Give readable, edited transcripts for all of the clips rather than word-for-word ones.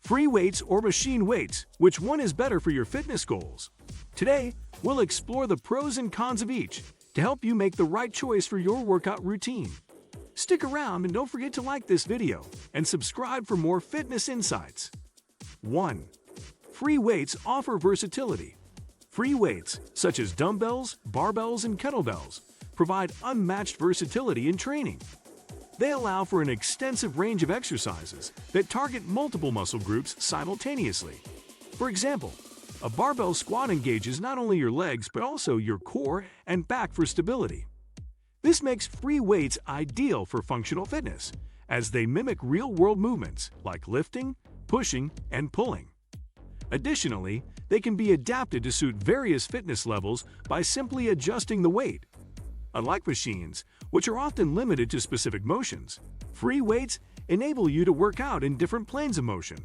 Free weights or machine weights, which one is better for your fitness goals? Today, we'll explore the pros and cons of each to help you make the right choice for your workout routine. Stick around and don't forget to like this video and subscribe for more fitness insights. 1. Free weights offer versatility. Free weights, such as dumbbells, barbells, and kettlebells, provide unmatched versatility in training. They allow for an extensive range of exercises that target multiple muscle groups simultaneously. For example, a barbell squat engages not only your legs but also your core and back for stability. This makes free weights ideal for functional fitness, as they mimic real-world movements like lifting, pushing, and pulling. Additionally, they can be adapted to suit various fitness levels by simply adjusting the weight. Unlike machines, which are often limited to specific motions, free weights enable you to work out in different planes of motion,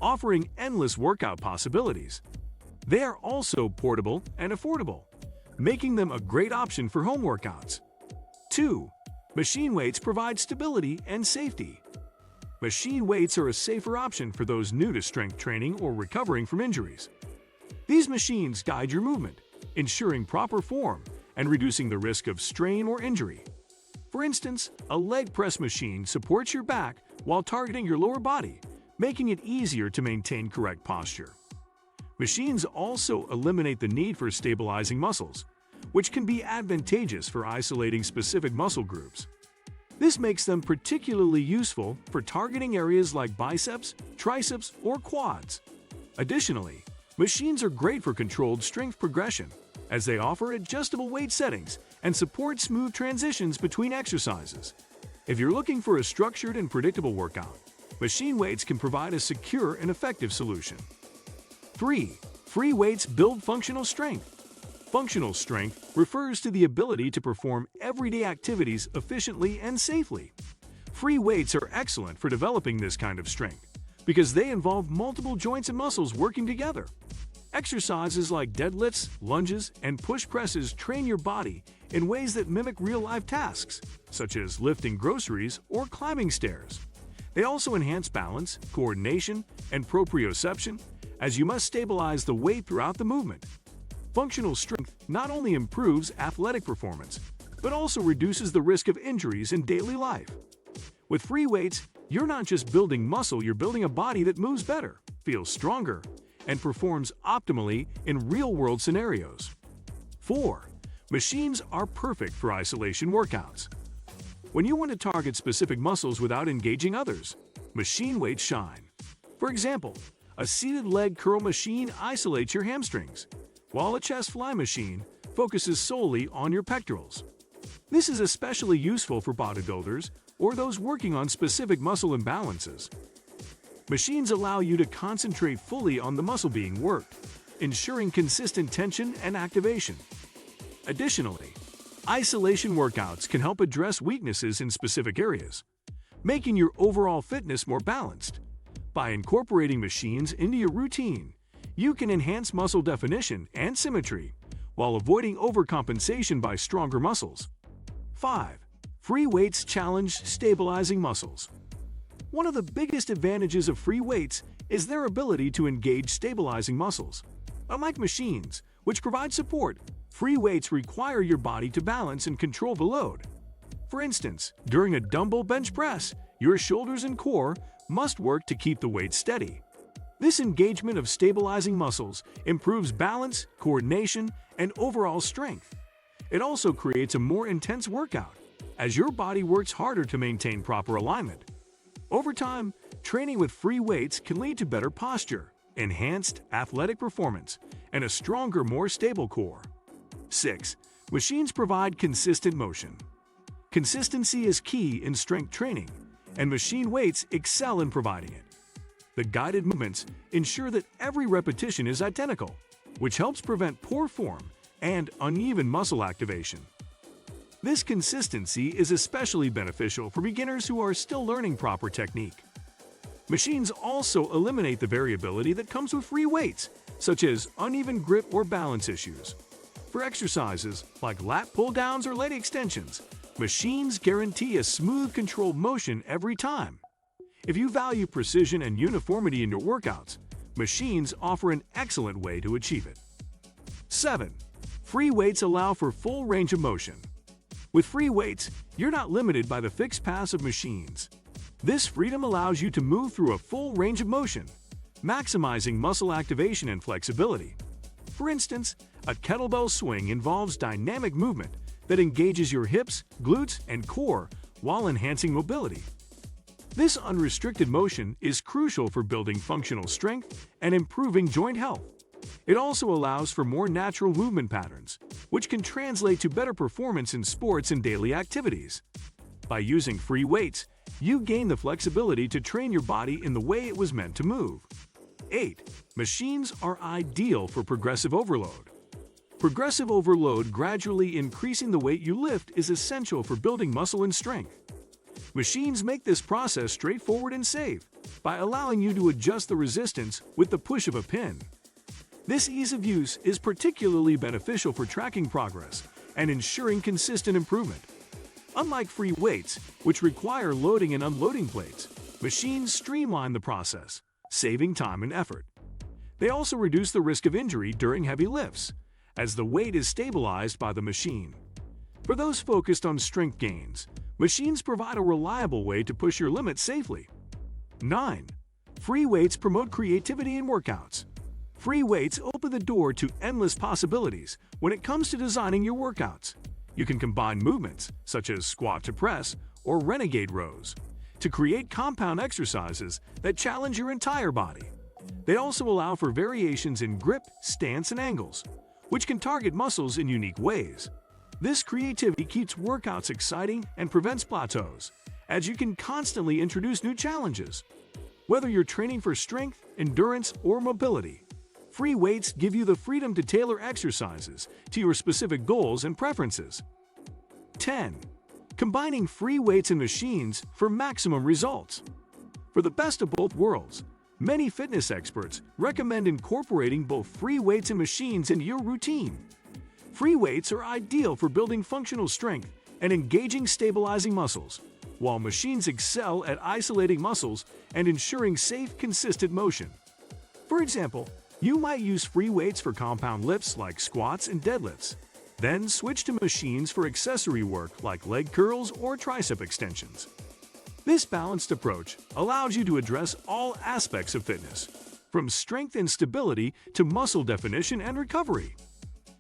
offering endless workout possibilities. They are also portable and affordable, making them a great option for home workouts. 2. Machine weights provide stability and safety. Machine weights are a safer option for those new to strength training or recovering from injuries. These machines guide your movement, ensuring proper form and reducing the risk of strain or injury. For instance, a leg press machine supports your back while targeting your lower body, making it easier to maintain correct posture. Machines also eliminate the need for stabilizing muscles, which can be advantageous for isolating specific muscle groups. This makes them particularly useful for targeting areas like biceps, triceps, or quads. Additionally, machines are great for controlled strength progression, as they offer adjustable weight settings and support smooth transitions between exercises. If you're looking for a structured and predictable workout, machine weights can provide a secure and effective solution. 3. Free weights build functional strength. Functional strength refers to the ability to perform everyday activities efficiently and safely. Free weights are excellent for developing this kind of strength because they involve multiple joints and muscles working together. Exercises like deadlifts, lunges, and push presses train your body in ways that mimic real-life tasks, such as lifting groceries or climbing stairs. They also enhance balance, coordination, and proprioception, as you must stabilize the weight throughout the movement. Functional strength not only improves athletic performance, but also reduces the risk of injuries in daily life. With free weights, you're not just building muscle, you're building a body that moves better, feels stronger, and performs optimally in real-world scenarios. 4. Machines are perfect for isolation workouts. When you want to target specific muscles without engaging others, machine weights shine. For example, a seated leg curl machine isolates your hamstrings, while a chest fly machine focuses solely on your pectorals. This is especially useful for bodybuilders or those working on specific muscle imbalances. Machines allow you to concentrate fully on the muscle being worked, ensuring consistent tension and activation. Additionally, isolation workouts can help address weaknesses in specific areas, making your overall fitness more balanced. By incorporating machines into your routine, you can enhance muscle definition and symmetry while avoiding overcompensation by stronger muscles. 5. Free weights challenge stabilizing muscles. One of the biggest advantages of free weights is their ability to engage stabilizing muscles. Unlike machines, which provide support, free weights require your body to balance and control the load. For instance, during a dumbbell bench press, your shoulders and core must work to keep the weight steady. This engagement of stabilizing muscles improves balance, coordination, and overall strength. It also creates a more intense workout, as your body works harder to maintain proper alignment. Over time, training with free weights can lead to better posture, enhanced athletic performance, and a stronger, more stable core. 6. Machines provide consistent motion. Consistency is key in strength training, and machine weights excel in providing it. The guided movements ensure that every repetition is identical, which helps prevent poor form and uneven muscle activation. This consistency is especially beneficial for beginners who are still learning proper technique. Machines also eliminate the variability that comes with free weights, such as uneven grip or balance issues. For exercises like lat pull-downs or leg extensions, machines guarantee a smooth, controlled motion every time. If you value precision and uniformity in your workouts, machines offer an excellent way to achieve it. 7. Free weights allow for full range of motion. With free weights, you're not limited by the fixed paths of machines. This freedom allows you to move through a full range of motion, maximizing muscle activation and flexibility. For instance, a kettlebell swing involves dynamic movement that engages your hips, glutes, and core while enhancing mobility. This unrestricted motion is crucial for building functional strength and improving joint health. It also allows for more natural movement patterns, which can translate to better performance in sports and daily activities. By using free weights, you gain the flexibility to train your body in the way it was meant to move. 8. Machines are ideal for progressive overload. Progressive overload, gradually increasing the weight you lift, is essential for building muscle and strength. Machines make this process straightforward and safe by allowing you to adjust the resistance with the push of a pin. This ease of use is particularly beneficial for tracking progress and ensuring consistent improvement. Unlike free weights, which require loading and unloading plates, machines streamline the process, saving time and effort. They also reduce the risk of injury during heavy lifts, as the weight is stabilized by the machine. For those focused on strength gains, machines provide a reliable way to push your limits safely. 9. Free weights promote creativity in workouts. Free weights open the door to endless possibilities when it comes to designing your workouts. You can combine movements, such as squat to press or renegade rows, to create compound exercises that challenge your entire body. They also allow for variations in grip, stance, and angles, which can target muscles in unique ways. This creativity keeps workouts exciting and prevents plateaus, as you can constantly introduce new challenges. Whether you're training for strength, endurance, or mobility, free weights give you the freedom to tailor exercises to your specific goals and preferences. 10. Combining free weights and machines for maximum results. For the best of both worlds, many fitness experts recommend incorporating both free weights and machines into your routine. Free weights are ideal for building functional strength and engaging stabilizing muscles, while machines excel at isolating muscles and ensuring safe, consistent motion. For example, you might use free weights for compound lifts like squats and deadlifts, then switch to machines for accessory work like leg curls or tricep extensions. This balanced approach allows you to address all aspects of fitness, from strength and stability to muscle definition and recovery.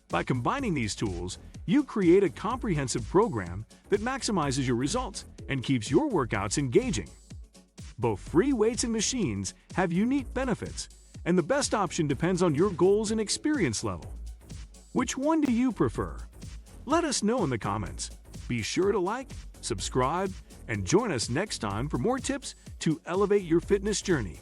By combining these tools, you create a comprehensive program that maximizes your results and keeps your workouts engaging. Both free weights and machines have unique benefits, and the best option depends on your goals and experience level. Which one do you prefer? Let us know in the comments. Be sure to like, subscribe, and join us next time for more tips to elevate your fitness journey.